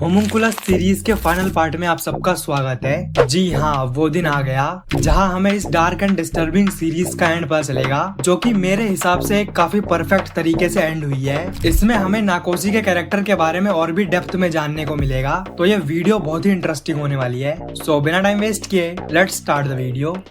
होमुंकुलस series के final part में आप सबका स्वागत है। जी हाँ, वो दिन आ गया जहाँ हमें इस डार्क एंड डिस्टर्बिंग सीरीज का एंड पता चलेगा, जो कि मेरे हिसाब से एक काफी परफेक्ट तरीके से एंड हुई है। इसमें हमें नाकोसी के कैरेक्टर के बारे में और भी डेप्थ में जानने को मिलेगा, तो ये वीडियो बहुत ही इंटरेस्टिंग होने वाली है। सो बिना टाइम वेस्ट किए let's start the video.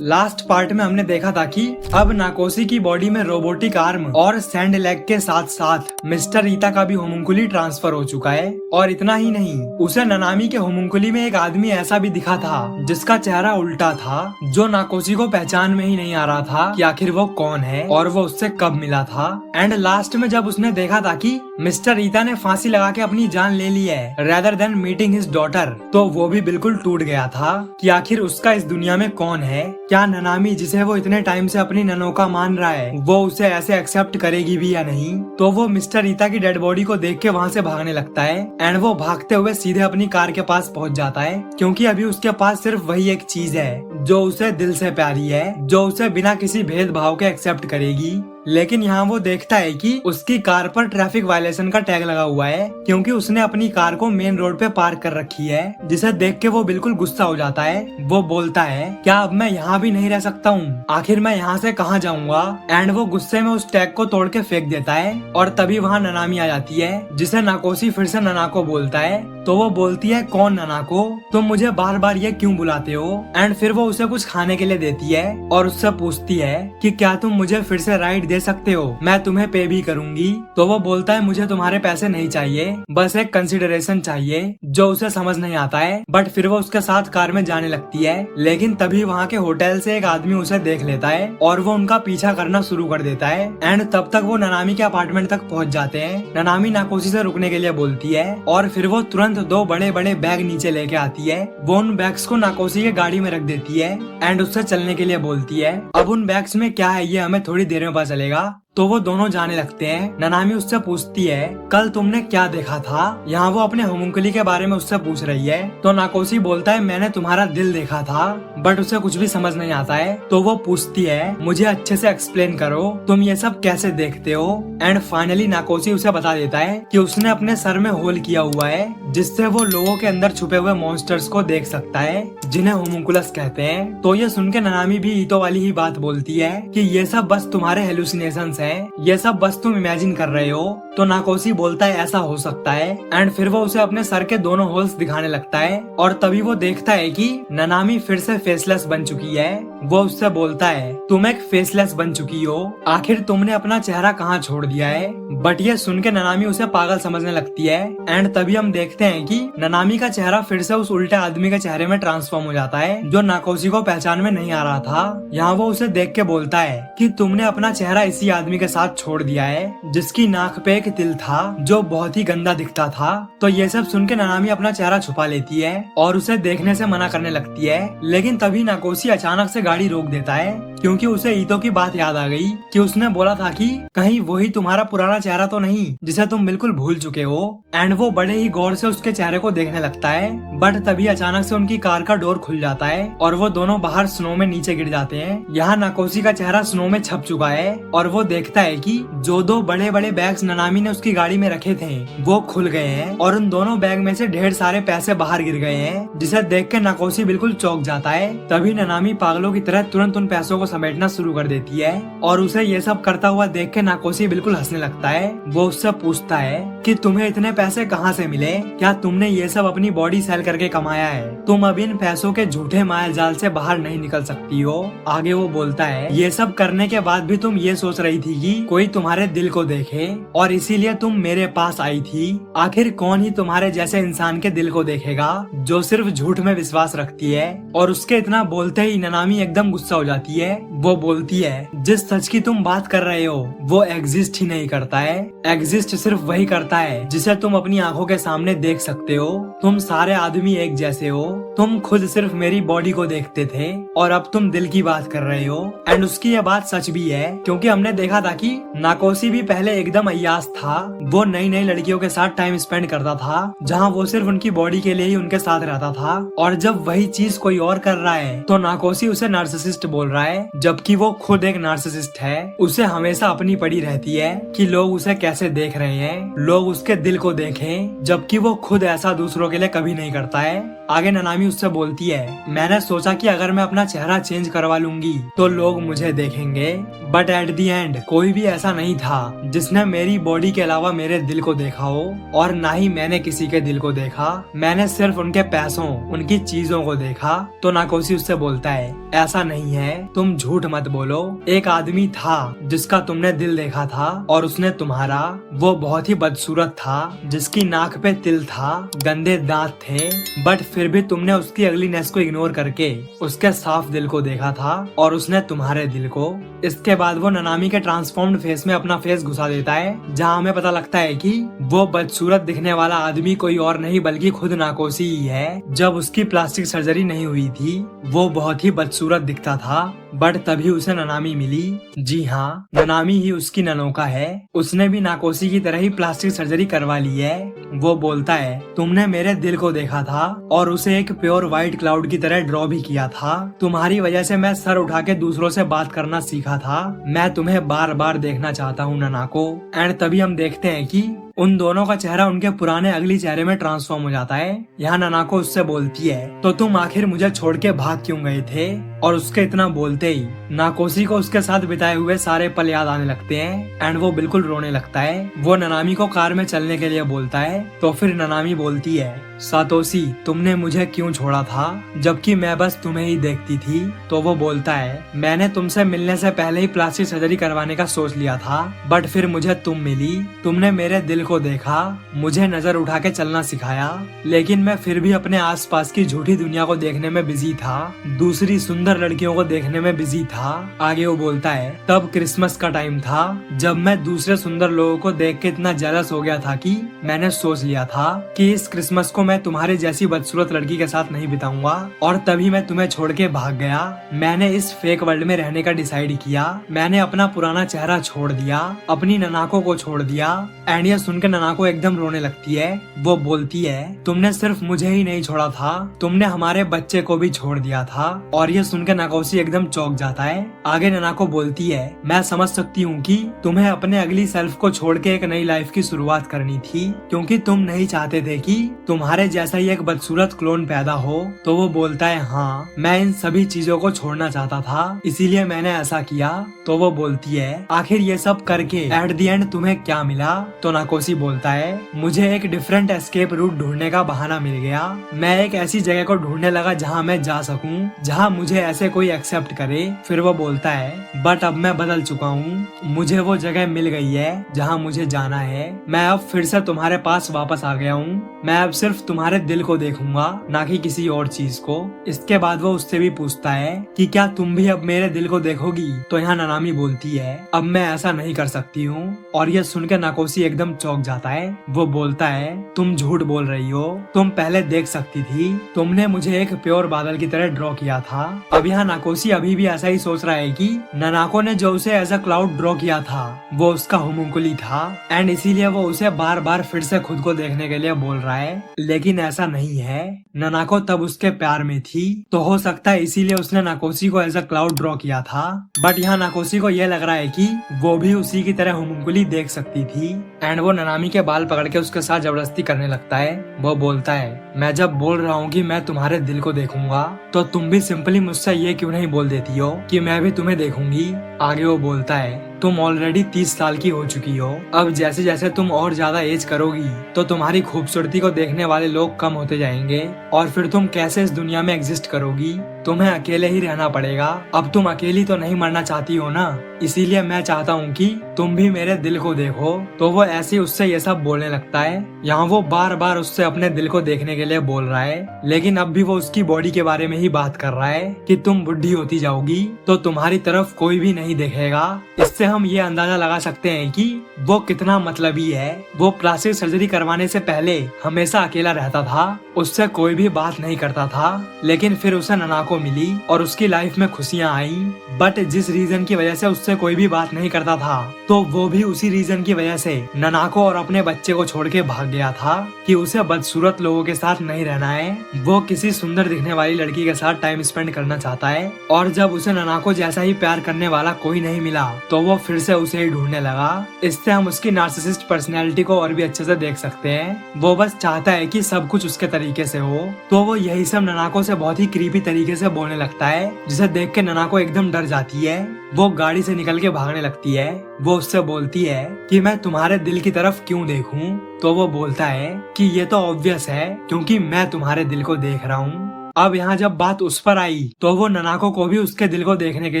Last part में हमने देखा था कि अब नाकोसी की बॉडी में रोबोटिक आर्म और सैंड लेग के साथ साथ मिस्टर ईता का भी होमुंकुली ट्रांसफर हो चुका है। और इतना ही नहीं, उसे ननामी के होमुंकुली में एक आदमी ऐसा भी दिखा था जिसका चेहरा उल्टा था, जो नाकोसी को पहचान में ही नहीं आ रहा था कि आखिर वो कौन है और वो उससे कब मिला था। एंड लास्ट में जब उसने देखा था कि मिस्टर ईता ने फांसी लगा के अपनी जान ले ली है rather than meeting his daughter, तो वो भी बिल्कुल टूट गया था कि आखिर उसका इस दुनिया में कौन है। क्या ननामी, जिसे वो इतने टाइम से अपनी ननोका मान रहा है, वो उसे ऐसे एक्सेप्ट करेगी भी या नहीं। तो वो मिस्टर ईता की डेड बॉडी को देख के वहाँ से भागने लगता है एंड वो भागते हुए सीधे अपनी कार के पास पहुँच जाता है, क्योंकि अभी उसके पास सिर्फ वही एक चीज है जो उसे दिल से प्यारी है, जो उसे बिना किसी भेदभाव के एक्सेप्ट करेगी। लेकिन यहाँ वो देखता है कि उसकी कार पर ट्रैफिक वायलेशन का टैग लगा हुआ है, क्योंकि उसने अपनी कार को मेन रोड पे पार्क कर रखी है, जिसे देख के वो बिल्कुल गुस्सा हो जाता है। वो बोलता है, क्या अब मैं यहाँ भी नहीं रह सकता हूँ? आखिर मैं यहाँ से कहाँ जाऊँगा? एंड वो गुस्से में उस टैग को तोड़ के फेंक देता है। और तभी वहाँ ननामी आ जाती है, जिसे नाकोसी फिर से ननाको बोलता है। तो वो बोलती है, कौन ननाको, तुम मुझे बार बार ये क्यों बुलाते हो? एंड फिर वो उसे कुछ खाने के लिए देती है और उससे पूछती है कि क्या तुम मुझे फिर से राइड दे सकते हो, मैं तुम्हें पे भी करूंगी। तो वो बोलता है, मुझे तुम्हारे पैसे नहीं चाहिए, बस एक कंसिडरेशन चाहिए, जो उसे समझ नहीं आता है। बट फिर वो उसके साथ कार में जाने लगती है। लेकिन तभी वहाँ के होटल से एक आदमी उसे देख लेता है और वो उनका पीछा करना शुरू कर देता है। एंड तब तक वो ननामी के अपार्टमेंट तक पहुँच जाते हैं। ननामी नाकोसी से रुकने के लिए बोलती है और फिर वो तुरंत दो बड़े बड़े बैग नीचे लेके आती है। वो उन बैग्स को नाकोसी के गाड़ी में रख देती है एंड उससे चलने के लिए बोलती है। अब उन बैग्स में क्या है ये हमें थोड़ी देर में पता चलेगा। तो वो दोनों जाने लगते हैं। ननामी उससे पूछती है, कल तुमने क्या देखा था? यहाँ वो अपने होमुंकुली के बारे में उससे पूछ रही है। तो नाकोसी बोलता है, मैंने तुम्हारा दिल देखा था, बट उसे कुछ भी समझ नहीं आता है। तो वो पूछती है, मुझे अच्छे से एक्सप्लेन करो, तुम ये सब कैसे देखते हो? एंड फाइनली नाकोसी उसे बता देता है कि उसने अपने सर में होल किया हुआ है, जिससे वो लोगों के अंदर छुपे हुए मॉन्स्टर्स को देख सकता है, जिन्हें होमुंकुलस कहते हैं। तो ये सुन के ननामी भी ईतो वाली ही बात बोलती है कि ये सब बस तुम्हारे हेलुसिनेशंस हैं, ये सब बस तुम इमेजिन कर रहे हो। तो नाकोसी बोलता है, ऐसा हो सकता है। एंड फिर वो उसे अपने सर के दोनों होल्स दिखाने लगता है और तभी वो देखता है कि ननामी फिर से फेसलेस बन चुकी है। वो उससे बोलता है, तुम एक फेसलेस बन चुकी हो, आखिर तुमने अपना चेहरा कहाँ छोड़ दिया है? बट ये सुन के ननामी उसे पागल समझने लगती है। एंड तभी हम देखते हैं कि ननामी का चेहरा फिर से उस उल्टे आदमी के चेहरे में ट्रांसफॉर्म हो जाता है, जो नाकोसी को पहचान में नहीं आ रहा था। यहाँ वो उसे देख के बोलता है कि तुमने अपना चेहरा इसी आदमी के साथ छोड़ दिया है, जिसकी नाक पे एक तिल था, जो बहुत ही गंदा दिखता था। तो ये सब सुन के ननामी अपना चेहरा छुपा लेती है और उसे देखने से मना करने लगती है। लेकिन तभी नाकोसी अचानक से गाड़ी रोक देता है, क्योंकि उसे ईतो की बात याद आ गई कि उसने बोला था कि कहीं वही तुम्हारा पुराना चेहरा तो नहीं, जिसे तुम बिल्कुल भूल चुके हो। एंड वो बड़े ही गौर से उसके चेहरे को देखने लगता है। बट तभी अचानक से उनकी कार का डोर खुल जाता है और वो दोनों बाहर स्नो में नीचे गिर जाते हैं। यहाँ नाकोसी का चेहरा स्नो में छप चुका है और वो देखता है कि जो दो बड़े बड़े बैग्स ननामी ने उसकी गाड़ी में रखे थे वो खुल गए हैं और उन दोनों बैग में से ढेर सारे पैसे बाहर गिर गए हैं, जिसे देख के नाकोसी बिल्कुल चौंक जाता है। तभी ननामी पागलों की तरह तुरंत उन पैसों को समेटना शुरू कर देती है और उसे ये सब करता हुआ देख के नाकोसी बिल्कुल हंसने लगता है। वो उससे पूछता है कि तुम्हें इतने पैसे कहाँ से मिले? क्या तुमने ये सब अपनी बॉडी सेल करके कमाया है? तुम अब इन पैसों के झूठे माया जाल से बाहर नहीं निकल सकती हो। आगे वो बोलता है, ये सब करने के बाद भी तुम ये सोच रही थी कि कोई तुम्हारे दिल को देखे और इसीलिए तुम मेरे पास आई थी। आखिर कौन ही तुम्हारे जैसे इंसान के दिल को देखेगा जो सिर्फ झूठ में विश्वास रखती है? और उसके इतना बोलते ही ननामी एकदम गुस्सा हो जाती है। वो बोलती है, जिस सच की तुम बात कर रहे हो वो एग्जिस्ट ही नहीं करता है, एग्जिस्ट सिर्फ वही करता कहता है जिसे तुम अपनी आंखों के सामने देख सकते हो। तुम सारे आदमी एक जैसे हो। तुम खुद सिर्फ मेरी बॉडी को देखते थे और अब तुम दिल की बात कर रहे हो। एंड उसकी ये बात सच भी है, क्योंकि हमने देखा था कि नाकोसी भी पहले एकदम अय्यास था। वो नई नई लड़कियों के साथ टाइम स्पेंड करता था, जहाँ वो सिर्फ उनकी बॉडी के लिए ही उनके साथ रहता था। और जब वही चीज कोई और कर रहा है तो नाकोसी उसे नार्सिसिस्ट बोल रहा है, जबकि वो खुद एक नार्सिसिस्ट है। उसे हमेशा अपनी पड़ी रहती है कि लोग उसे कैसे देख रहे हैं, लोग उसके दिल को देखें, जबकि वो खुद ऐसा दूसरों के लिए कभी नहीं करता है। आगे ननामी उससे बोलती है, मैंने सोचा कि अगर मैं अपना चेहरा चेंज करवा लूंगी तो लोग मुझे देखेंगे, बट एट द एंड कोई भी ऐसा नहीं था जिसने मेरी बॉडी के अलावा मेरे दिल को देखा हो, और ना ही मैंने किसी के दिल को देखा। मैंने सिर्फ उनके पैसों, उनकी चीजों को देखा। तो नाकोसी उससे बोलता है, ऐसा नहीं है, तुम झूठ मत बोलो। एक आदमी था जिसका तुमने दिल देखा था और उसने तुम्हारा। वो बहुत ही बदसूरत था, जिसकी नाक पे तिल था, गंदे दांत थे, बट फिर भी तुमने उसकी अगलीनेस को इग्नोर करके उसके साफ दिल को देखा था और उसने तुम्हारे दिल को। इसके बाद वो ननामी के ट्रांसफॉर्म्ड फेस में अपना फेस घुसा देता है, जहाँ हमें पता लगता है कि वो बदसूरत दिखने वाला आदमी कोई और नहीं बल्कि खुद नाकोसी ही है। जब उसकी प्लास्टिक सर्जरी नहीं हुई थी वो बहुत ही बदसूरत दिखता था, बट तभी उसे ननामी मिली। जी हाँ, ननामी ही उसकी ननोका है। उसने भी नाकोसी की तरह ही प्लास्टिक सर्जरी करवा ली है। वो बोलता है, तुमने मेरे दिल को देखा था और उसे एक प्योर व्हाइट क्लाउड की तरह ड्रॉ भी किया था। तुम्हारी वजह से मैं सर उठा के दूसरों से बात करना सीखा था। मैं तुम्हें बार बार देखना चाहता हूँ ननाको। एंड तभी हम देखते हैं कि उन दोनों का चेहरा उनके पुराने अगली चेहरे में ट्रांसफॉर्म हो जाता है। यहाँ ननाको उससे बोलती है, तो तुम आखिर मुझे छोड़ के भाग क्यों गए थे? और उसके इतना बोलते ही नाकोसी को उसके साथ बिताए हुए सारे पल याद आने लगते हैं एंड वो बिल्कुल रोने लगता है। वो ननामी को कार में चलने के लिए बोलता है, तो फिर ननामी बोलती है, सातोशी तुमने मुझे क्यों छोड़ा था जबकि मैं बस तुम्हें ही देखती थी? तो वो बोलता है, मैंने तुमसे मिलने से पहले ही प्लास्टिक सर्जरी करवाने का सोच लिया था, बट फिर मुझे तुम मिली। तुमने मेरे दिल को देखा, मुझे नजर उठा के चलना सिखाया, लेकिन मैं फिर भी अपने आसपास की झूठी दुनिया को देखने में बिजी था, दूसरी सुंदर लड़कियों को देखने में बिजी था। आगे वो बोलता है, तब क्रिसमस का टाइम था जब मैं दूसरे सुंदर लोगों को देख के इतना जेलस हो गया था कि मैंने सोच लिया था कि इस क्रिसमस को मैं तुम्हारे जैसी बदसूरत लड़की के साथ नहीं बिताऊंगा, और तभी मैं तुम्हें छोड़ के भाग गया। मैंने इस फेक वर्ल्ड में रहने का डिसाइड किया। मैंने अपना पुराना चेहरा छोड़ दिया, अपनी ननाको को छोड़ दिया। एंड ये सुनकर ननाको एकदम रोने लगती है। वो बोलती है, तुमने सिर्फ मुझे ही नहीं छोड़ा था, तुमने हमारे बच्चे को भी छोड़ दिया था। और ये सुनकर नाकोसी एकदम चौंक जाता है। आगे ननाको बोलती है, मैं समझ सकती हूँ कि तुम्हें अपने अगली सेल्फ को छोड़ के एक नई लाइफ की शुरुआत करनी थी, क्योंकि तुम नहीं चाहते थे कि तुम्हारे जैसा ही एक बदसूरत क्लोन पैदा हो। तो वो बोलता है, हाँ मैं इन सभी चीजों को छोड़ना चाहता था, इसीलिए मैंने ऐसा किया। तो वो बोलती है, आखिर ये सब करके एट द एंड तुम्हें क्या मिला? तो नाकोसी बोलता है, मुझे एक डिफरेंट एस्केप रूट ढूंढने का बहाना मिल गया। मैं एक ऐसी जगह को ढूंढने लगा जहाँ मैं जा सकूँ, जहाँ मुझे ऐसे कोई एक्सेप्ट करे। फिर वो बोलता है, बट अब मैं बदल चुका हूँ, मुझे वो जगह मिल गई है जहाँ मुझे जाना है। मैं अब फिर से तुम्हारे पास वापस आ गया हूँ। मैं अब सिर्फ तुम्हारे दिल को देखूंगा, ना कि किसी और चीज को। इसके बाद वो उससे भी पूछता है कि क्या तुम भी अब मेरे दिल को देखोगी? तो यहाँ ननामी बोलती है, अब मैं ऐसा नहीं कर सकती हूँ। और ये सुनकर नाकोसी एकदम चौंक जाता है। वो बोलता है, तुम झूठ बोल रही हो, तुम पहले देख सकती थी, तुमने मुझे एक प्योर बादल की तरह ड्रॉ किया था। अब यहाँ नाकोसी अभी भी ऐसा ही सोच रहा है कि ननाको ने जो उसे एज अ क्लाउड ड्रॉ किया था वो उसका होमुंकुली था, एंड इसीलिए वो उसे बार बार फिर से खुद को देखने के लिए बोल रहा है। लेकिन ऐसा नहीं है, ननाको तब उसके प्यार में थी, तो हो सकता है इसीलिए उसने नाकोसी को एज अ क्लाउड ड्रॉ किया था। बट यहाँ नाकोसी को यह लग रहा है कि वो भी उसी की तरह होमुंकुली देख सकती थी। एंड वो ननामी के बाल पकड़ के उसके साथ जबरदस्ती करने लगता है। वो बोलता है, मैं जब बोल रहा हूँ कि मैं तुम्हारे दिल को देखूंगा, तो तुम भी सिंपली मुझसे ये क्यों नहीं बोल देती हो कि मैं भी तुम्हें देखूंगी? आगे वो बोलता है, तुम ऑलरेडी 30 साल की हो चुकी हो। अब जैसे जैसे तुम और ज्यादा एज करोगी तो तुम्हारी खूबसूरती को देखने वाले लोग कम होते जाएंगे, और फिर तुम कैसे इस दुनिया में एग्जिस्ट करोगी? तुम्हें अकेले ही रहना पड़ेगा। अब तुम अकेली तो नहीं मरना चाहती हो ना? इसीलिए मैं चाहता हूँ कि तुम भी मेरे दिल को देखो। तो वो ऐसे ही उससे ये सब बोलने लगता है। यहाँ वो बार बार उससे अपने दिल को देखने के लिए बोल रहा है, लेकिन अब भी वो उसकी बॉडी के बारे में ही बात कर रहा है कि तुम बुढ़ी होती जाओगी तो तुम्हारी तरफ कोई भी नहीं देखेगा। इससे हम ये अंदाजा लगा सकते हैं कि वो कितना मतलबी है। वो प्लास्टिक सर्जरी करवाने से पहले हमेशा अकेला रहता था, उससे कोई भी बात नहीं करता था, लेकिन फिर उसे ननाको मिली और उसकी लाइफ में खुशियाँ आई। बट जिस रीजन की वजह से उससे कोई भी बात नहीं करता था, तो वो भी उसी रीजन की वजह से ननाको और अपने बच्चे को छोड़ के भाग गया था कि उसे बदसूरत लोगों के साथ नहीं रहना है। वो किसी सुंदर दिखने वाली लड़की के साथ टाइम स्पेंड करना चाहता है। और जब उसे ननाको जैसा ही प्यार करने वाला कोई नहीं मिला तो वो फिर से उसे ही ढूंढने लगा। इससे हम उसकी नार्सिसिस्ट पर्सनैलिटी को और भी अच्छे से देख सकते हैं। वो बस चाहता है कि सब कुछ उसके तरीके से हो। तो वो यही सब ननाको से बहुत ही क्रीपी तरीके से बोलने लगता है, जिसे देख के ननाको एकदम डर जाती है। वो गाड़ी से निकल के भागने लगती है। वो उससे बोलती है कि मैं तुम्हारे दिल की तरफ क्यों देखूं? तो वो बोलता है कि ये तो ऑब्वियस है, क्योंकि मैं तुम्हारे दिल को देख रहा हूँ। अब यहाँ जब बात उस पर आई तो वो ननाको को भी उसके दिल को देखने के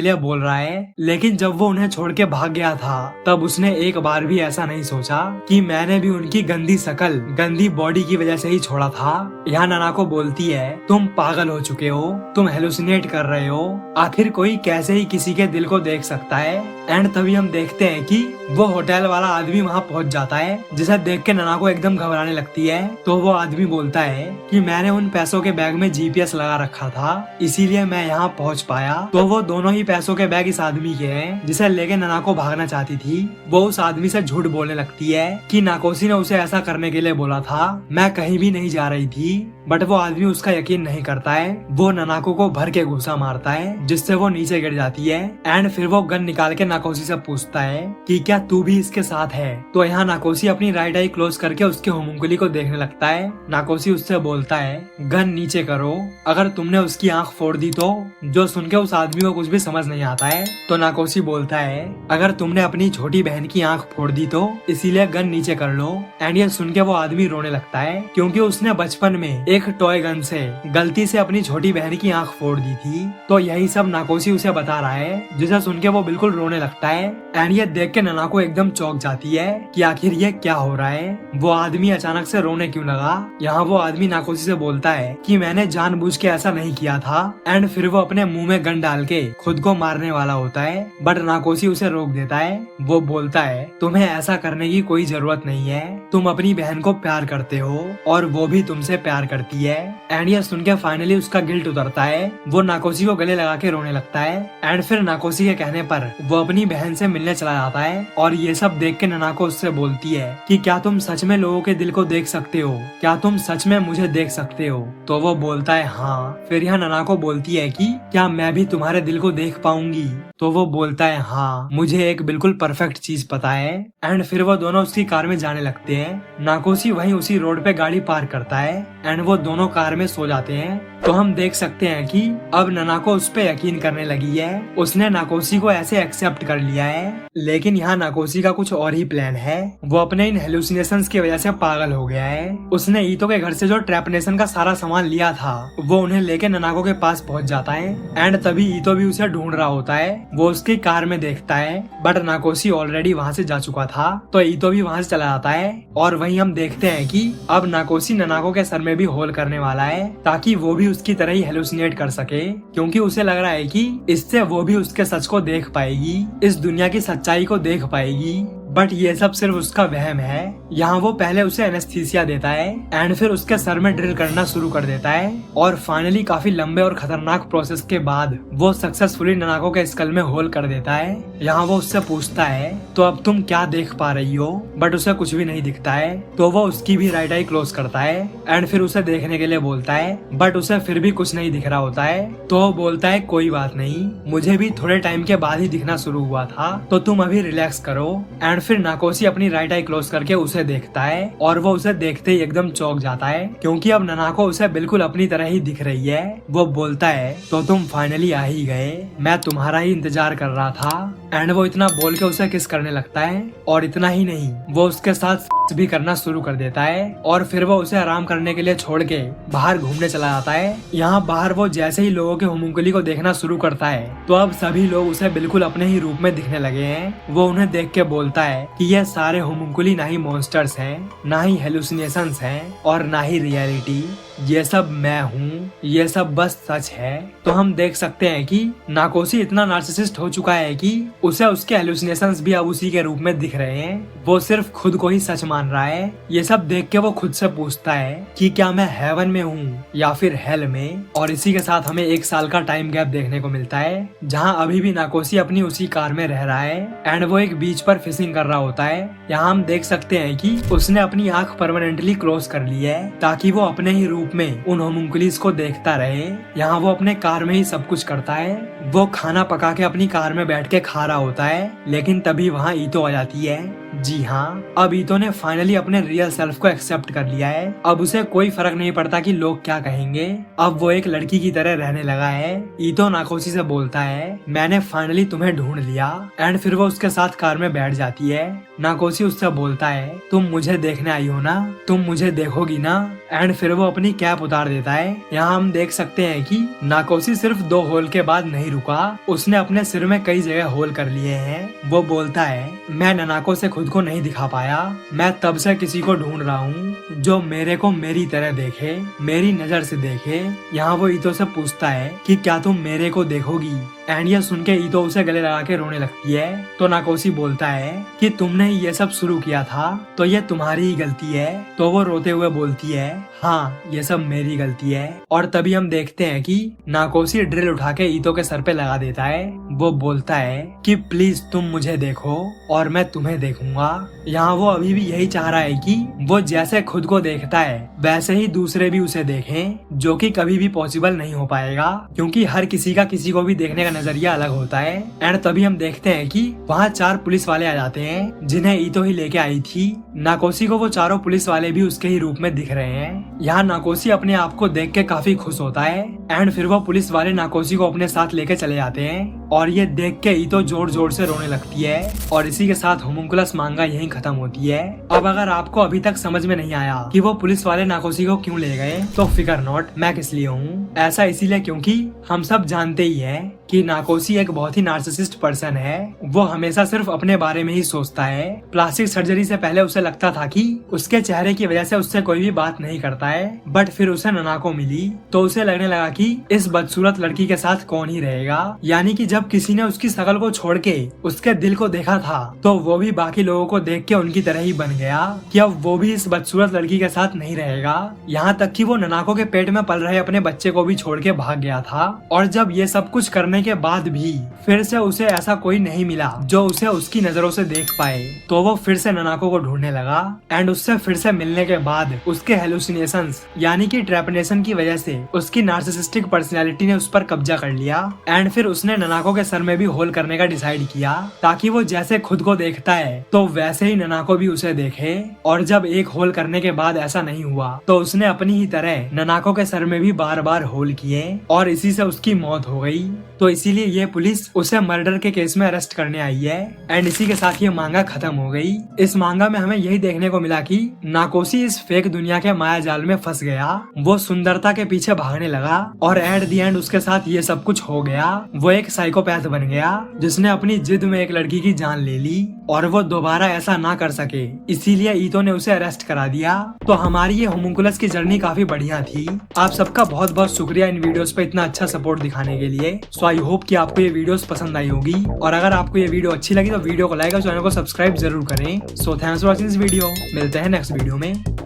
लिए बोल रहा है, लेकिन जब वो उन्हें छोड़ के भाग गया था तब उसने एक बार भी ऐसा नहीं सोचा कि मैंने भी उनकी गंदी शकल, गंदी बॉडी की वजह से ही छोड़ा था। यहाँ ननाको बोलती है, तुम पागल हो चुके हो, तुम हेलुसिनेट कर रहे हो, आखिर कोई कैसे ही किसी के दिल को देख सकता है। एंड तभी हम देखते हैं कि वो होटल वाला आदमी वहाँ पहुँच जाता है, जिसे देख के ननाको एकदम घबराने लगती है। तो वो आदमी बोलता है कि मैंने उन पैसों के बैग में जीपीएस लगा रखा था, इसीलिए मैं यहाँ पहुँच पाया। तो वो दोनों ही पैसों के बैग इस आदमी के हैं, जिसे लेके ननाको भागना चाहती थी। वो उस आदमी से झूठ बोलने लगती है कि नाकोसी ने उसे ऐसा करने के लिए बोला था, मैं कहीं भी नहीं जा रही थी। बट वो आदमी उसका यकीन नहीं करता है। वो ननाको को भर के घुसा मारता है, जिससे वो नीचे गिर जाती है। एंड फिर वो गन निकाल के नाकोसी से पूछता है कि क्या तू भी इसके साथ है? तो यहाँ नाकोसी अपनी राइट आई क्लोज करके उसके होमुंकुली को देखने लगता है। नाकोसी उससे बोलता है, गन नीचे करो, अगर तुमने उसकी आंख फोड़ दी तो। जो सुन के उस आदमी को कुछ भी समझ नहीं आता है। तो नाकोसी बोलता है, अगर तुमने अपनी छोटी बहन की आंख फोड़ दी तो इसीलिए गन नीचे कर लो। एंड ये सुन के वो आदमी रोने लगता है, क्योंकि उसने बचपन में एक टॉय गन से गलती से अपनी छोटी बहन की आंख फोड़ दी थी। तो यही सब नाकोसी उसे बता रहा है, जिसे सुन के वो बिल्कुल रोने लगता है। एंड ये देख के ननाको एकदम चौंक जाती है कि आखिर ये क्या हो रहा है, वो आदमी अचानक से रोने क्यों लगा। यहाँ वो आदमी नाकोसी से बोलता है कि मैंने जानबूझ के ऐसा नहीं किया था। एंड फिर वो अपने मुंह में गन डाल के खुद को मारने वाला होता है, बट नाकोसी उसे रोक देता है। वो बोलता है, तुम्हें ऐसा करने की कोई जरूरत नहीं है, तुम अपनी बहन को प्यार करते हो और वो भी तुमसे प्यार करती है। एंड ये सुन के फाइनली उसका गिल्ट उतरता है। वो नाकोसी को गले लगा के रोने लगता है। एंड फिर नाकोसी के कहने पर वो अपनी बहन से मिलने चला जाता है। और ये सब देख के ननाको उससे बोलती है कि क्या तुम सच में लोगों के दिल को देख सकते हो? क्या तुम सच में मुझे देख सकते हो? तो वो बोलता है हाँ। फिर यहाँ ननाको बोलती है कि क्या मैं भी तुम्हारे दिल को देख पाऊंगी? तो वो बोलता है हाँ, मुझे एक बिल्कुल परफेक्ट चीज पता है। एंड फिर वो दोनों उसकी कार में जाने लगते हैं। नाकोसी वहीं उसी रोड पे गाड़ी पार्क करता है एंड वो दोनों कार में सो जाते हैं। तो हम देख सकते हैं कि अब ननाको उस पे यकीन करने लगी है। उसने नाकोसी को ऐसे एक्सेप्ट कर लिया है। लेकिन यहाँ नाकोसी का कुछ और ही प्लान है। वो अपने इन हेलुसिनेशंस की वजह से पागल हो गया है। उसने ईतो के घर से जो ट्रैपनेशन का सारा सामान लिया था वो उन्हें लेके ननाको के पास पहुंच जाता है। एंड तभी ईतो भी उसे ढूंढ रहा होता है। वो उसकी कार में देखता है, बट नाकोसी ऑलरेडी वहाँ से जा चुका था। तो ईतो भी वहाँ से चला जाता है। और वहीं हम देखते हैं कि अब नाकोसी ननाको के सर में भी होल करने वाला है, ताकि वो भी उसकी तरह ही हेलुसिनेट कर सके, क्योंकि उसे लग रहा है कि इससे वो भी उसके सच को देख पाएगी, इस दुनिया की सच्चाई को देख पाएगी। बट ये सब सिर्फ उसका वहम है। यहाँ वो पहले उसे एनेस्थीसिया देता है एंड फिर उसके सर में ड्रिल करना शुरू कर देता है। और फाइनली काफी लंबे और खतरनाक प्रोसेस के बाद वो सक्सेसफुली ननाको के स्कल में होल कर देता है। यहाँ वो उससे पूछता है, तो अब तुम क्या देख पा रही हो? बट उसे कुछ भी नहीं दिखता है। तो वो उसकी भी राइट आई क्लोज करता है एंड फिर उसे देखने के लिए बोलता है, बट उसे फिर भी कुछ नहीं दिख रहा होता है। तो वो बोलता है, कोई बात नहीं, मुझे भी थोड़े टाइम के बाद ही दिखना शुरू हुआ था, तो तुम अभी रिलैक्स करो। एंड फिर नाकोसी अपनी राइट आई क्लोज करके उसे देखता है और वो उसे देखते ही एकदम चौंक जाता है, क्योंकि अब ननाको उसे बिल्कुल अपनी तरह ही दिख रही है। वो बोलता है, तो तुम फाइनली आ ही गए, मैं तुम्हारा ही इंतजार कर रहा था। एंड वो इतना बोल के उसे किस करने लगता है। और इतना ही नहीं, वो उसके साथ भी करना शुरू कर देता है और फिर वो उसे आराम करने के लिए छोड़ के बाहर घूमने चला जाता है। यहाँ बाहर वो जैसे ही लोगों के होमुंकुली को देखना शुरू करता है तो अब सभी लोग उसे बिल्कुल अपने ही रूप में दिखने लगे हैं। वो उन्हें देख के बोलता है कि ये सारे होमुंकुली ना ही मॉन्स्टर्स हैं, ना ही हेलुसिनेशंस हैं और ना ही रियलिटी, ये सब मैं हूँ, ये सब बस सच है। तो हम देख सकते हैं कि नाकोसी इतना नार्सिसिस्ट हो चुका है कि उसे उसके हेलुसिनेशंस भी अब उसी के रूप में दिख रहे हैं। वो सिर्फ खुद को ही सच मान रहा है। ये सब देख के वो खुद से पूछता है कि क्या मैं हेवन में हूँ या फिर हेल में। और इसी के साथ हमें 1 साल का टाइम गैप देखने को मिलता है जहाँ अभी भी नाकोसी अपनी उसी कार में रह रहा है एंड वो एक बीच पर फिशिंग कर रहा होता है। यहाँ हम देख सकते हैं कि उसने अपनी आंख परमानेंटली क्लोज कर ली है ताकि वो अपने ही रूप में उन होमुंकुलीज को देखता रहे। यहाँ वो अपने कार में ही सब कुछ करता है। वो खाना पका के अपनी कार में बैठ के खा रहा होता है, लेकिन तभी वहाँ ईतो आ जाती है। जी हाँ, अब ईतो ने फाइनली अपने रियल सेल्फ को एक्सेप्ट कर लिया है। अब उसे कोई फर्क नहीं पड़ता कि लोग क्या कहेंगे। अब वो एक लड़की की तरह रहने लगा है। ईतो नाकोसी से बोलता है, मैंने फाइनली तुम्हें ढूंढ लिया। एंड फिर वो उसके साथ कार में बैठ जाती है। नाकोसी उससे बोलता है, तुम मुझे देखने आई हो ना, तुम मुझे देखोगी ना। एंड फिर वो अपनी कैप उतार देता है। यहाँ हम देख सकते हैं कि नाकोसी सिर्फ 2 होल के बाद नहीं रुका, उसने अपने सिर में कई जगह होल कर लिए हैं। वो बोलता है, मैं ननाको से खुद को नहीं दिखा पाया, मैं तब से किसी को ढूंढ रहा हूँ जो मेरे को मेरी तरह देखे, मेरी नजर से देखे। यहाँ वो ईतो से पूछता है कि क्या तुम मेरे को देखोगी। एंड ये सुन के ईतो उसे गले लगा के रोने लगती है। तो नाकोसी बोलता है कि तुमने ये सब शुरू किया था तो ये तुम्हारी ही गलती है। तो वो रोते हुए बोलती है, हाँ ये सब मेरी गलती है। और तभी हम देखते हैं कि नाकोसी ड्रिल उठा के ईतो के सर पे लगा देता है। वो बोलता है कि प्लीज तुम मुझे देखो और मैं तुम्हें देखूंगा। यहाँ वो अभी भी यही चाह रहा है कि वो जैसे खुद को देखता है वैसे ही दूसरे भी उसे देखें, जो कि कभी भी पॉसिबल नहीं हो पाएगा क्योंकि हर किसी का किसी को भी देखने का नजरिया अलग होता है। एंड तभी हम देखते हैं कि वहाँ 4 पुलिस वाले आ जाते हैं जिन्हें ईतो ही लेके आई थी। नाकोसी को वो चारों पुलिस वाले भी उसके ही रूप में दिख रहे हैं। यहाँ नाकोसी अपने आप को देख के काफी खुश होता है। एंड फिर वो पुलिस वाले नाकोसी को अपने साथ लेके चले जाते हैं और ये देख के ईतो जोर जोर से रोने लगती है। और इसी के साथ होमुंकुलस मांगा यहीं खत्म होती है। अब अगर आपको अभी तक समझ में नहीं आया कि वो पुलिस वाले नाकोसी को क्यों ले गए तो फिकर नॉट, मैं किस लिए हूँ। ऐसा इसीलिए क्योंकि हम सब जानते ही हैं कि नाकोसी एक बहुत ही नार्सिसिस्ट पर्सन है। वो हमेशा सिर्फ अपने बारे में ही सोचता है। प्लास्टिक सर्जरी से पहले उसे लगता था कि उसके चेहरे की वजह से उससे कोई भी बात नहीं करता है, बट फिर उसे ननाको मिली तो उसे लगने लगा कि इस बदसूरत लड़की के साथ कौन ही रहेगा। यानी कि जब किसी ने उसकी शकल को छोड़ के उसके दिल को देखा था तो वो भी बाकी लोगों को देख के उनकी तरह ही बन गया कि अब वो भी इस बदसूरत लड़की के साथ नहीं रहेगा। यहाँ तक कि वो ननाको के पेट में पल रहे अपने बच्चे को भी छोड़ के भाग गया था। और जब ये सब कुछ करने के बाद भी फिर से उसे ऐसा कोई नहीं मिला जो उसे उसकी नजरों से देख पाए तो वो फिर से ननाको को ढूंढने लगा। एंड उससे फिर से मिलने के बाद उसके हेलुसिनेशंस यानी कि ट्रेपनेशन की वजह से उसकी नार्सिसिस्टिक पर्सनैलिटी ने उस पर कब्जा कर लिया। एंड फिर उसने ननाको के सर में भी होल करने का डिसाइड किया ताकि वो जैसे खुद को देखता है तो वैसे ही ननाको भी उसे देखे। और जब एक होल करने के बाद ऐसा नहीं हुआ तो उसने अपनी ही तरह ननाको के सर में भी बार बार होल किए और इसी से उसकी मौत हो गई। तो इसीलिए ये पुलिस उसे मर्डर के केस में अरेस्ट करने आई है। एंड इसी के साथ ये मांगा खत्म हो गई। इस मांगा में हमें यही देखने को मिला कि नाकोसी इस फेक दुनिया के माया जाल में फंस गया। वो सुंदरता के पीछे भागने लगा और एट द एंड उसके साथ ये सब कुछ हो गया। वो एक साइकोपैथ बन गया जिसने अपनी जिद में एक लड़की की जान ले ली और वो दोबारा ऐसा ना कर सके, इसीलिए ईतो ने उसे अरेस्ट करा दिया। तो हमारी ये होमुंकुलस की जर्नी काफी बढ़िया थी। आप सबका बहुत बहुत शुक्रिया इन वीडियोस पे इतना अच्छा सपोर्ट दिखाने के लिए। सो आई होप कि आपको ये वीडियोस पसंद आई होगी और अगर आपको ये वीडियो अच्छी लगी तो वीडियो को लाइक और चैनल को सब्सक्राइब जरूर करें। So thanks for watching this video. मिलते हैं नेक्स्ट वीडियो में।